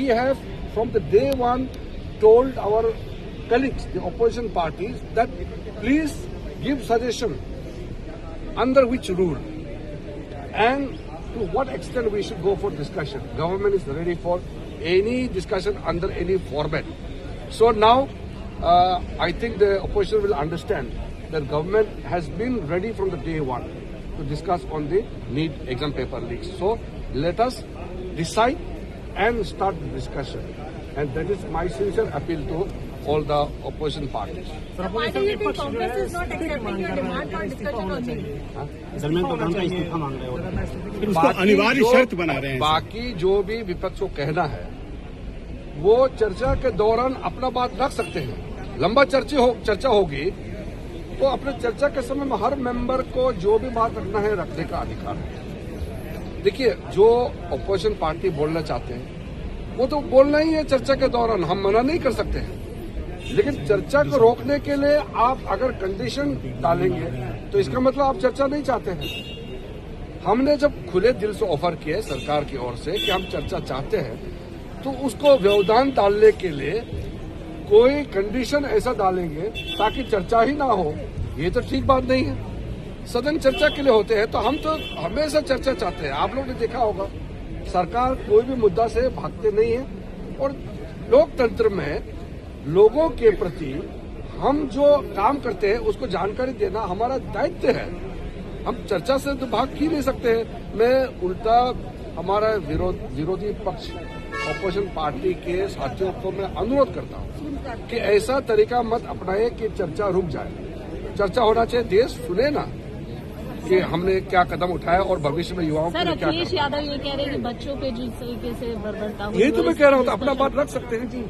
We have from the day one told our colleagues, the opposition parties, that please give suggestion under which rule and to what extent we should go for discussion. Government is ready for any discussion under any format. So now I think the opposition will understand that government has been ready from the day one to discuss on the NEET exam paper leaks. So let us decide and start the discussion. And that is my sincere appeal to all the opposition parties. So why do you think Congress is not accepting your demand for discussion on NEET? अनिवार्य शर्त बना रहे हैं। बाकी जो भी विपक्ष को कहना है वो चर्चा के दौरान अपना बात रख सकते हैं। लंबा चर्चा होगी तो अपने चर्चा के समय में हर मेंबर को जो भी बात रखना है रखने का अधिकार है। देखिए, जो ऑपोजिशन पार्टी बोलना चाहते हैं वो तो बोलना ही है चर्चा के दौरान, हम मना नहीं कर सकते हैं। लेकिन चर्चा को रोकने के लिए आप अगर कंडीशन डालेंगे तो इसका मतलब आप चर्चा नहीं चाहते हैं। हमने जब खुले दिल से ऑफर किए सरकार की ओर से कि हम चर्चा चाहते हैं तो उसको व्यवधान डालने के लिए कोई कंडीशन ऐसा डालेंगे ताकि चर्चा ही ना हो, ये तो ठीक बात नहीं है। सदन चर्चा के लिए होते हैं तो हम तो हमेशा चर्चा चाहते हैं। आप लोग ने देखा होगा सरकार कोई भी मुद्दा से भागते नहीं है और लोकतंत्र में लोगों के प्रति हम जो काम करते हैं उसको जानकारी देना हमारा दायित्व है। हम चर्चा से तो भाग ही नहीं सकते हैं। मैं उल्टा हमारा विरोधी पक्ष ऑपोजिशन पार्टी के साथियों को मैं अनुरोध करता हूं कि ऐसा तरीका मत अपनाए कि चर्चा रुक जाए। चर्चा होना चाहिए, देश सुने ना कि हमने क्या कदम उठाया और भविष्य में युवाओं के लिए क्या अखिलेश यादव ये कह रहे हैं कि बच्चों पे जिस तरीके से बर्बरता हुई, यही तो मैं कह रहा हूँ, तो अपना बात रख सकते हैं जी।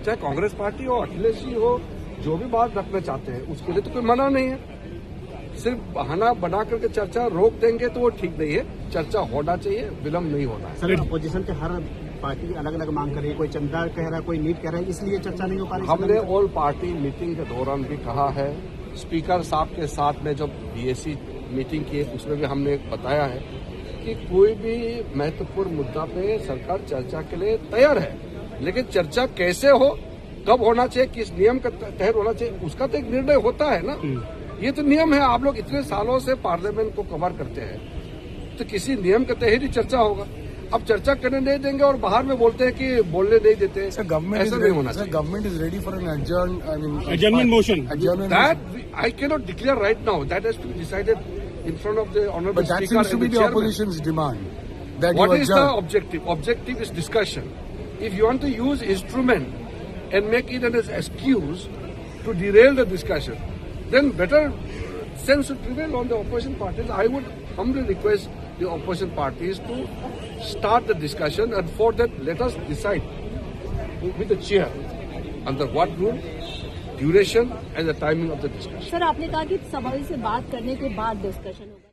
चाहे कांग्रेस पार्टी हो, अखिलेश जी हो, जो भी बात रखना चाहते हैं उसके लिए तो कोई मना नहीं है। सिर्फ बहाना बना करके चर्चा रोक देंगे तो वो ठीक नहीं है। चर्चा होना चाहिए, विलम्ब नहीं होना है। सर, अपोजिशन के हर पार्टी अलग अलग मांग कर रही है, कोई चंदा कह रहा है, कोई नीट कह रहा है, इसलिए चर्चा नहीं हो पा रही। हमने ऑल पार्टी मीटिंग के दौरान भी कहा है, स्पीकर साहब के साथ में जब बीएससी मीटिंग की उसमें भी हमने बताया है कि कोई भी महत्वपूर्ण मुद्दा पे सरकार चर्चा के लिए तैयार है, लेकिन चर्चा कैसे हो, कब होना चाहिए, किस नियम के तहत होना चाहिए, उसका तो एक निर्णय होता है ना। ये तो नियम है। आप लोग इतने सालों से पार्लियामेंट को कवर करते हैं तो किसी नियम के तहत ही चर्चा होगा। अब चर्चा करने नहीं देंगे और बाहर में बोलते हैं कि बोलने नहीं देते, ऐसा नहीं होना चाहिए। Government is ready for an adjournment motion. That I cannot declare right now. That has to be decided in front of the honorable But that speaker seems to and be the the chairman. opposition's demand. That What you is the adjourn. objective? Objective is discussion. If you want to use instrument and make it as an excuse to derail the discussion, then better sense should prevail on the opposition parties. I would humbly request the opposition parties to start the discussion, and for that let us decide with the chair under what rule, duration and the timing of the discussion. Sir आपने कहा कि सभा से बात करने के बाद discussion होगा।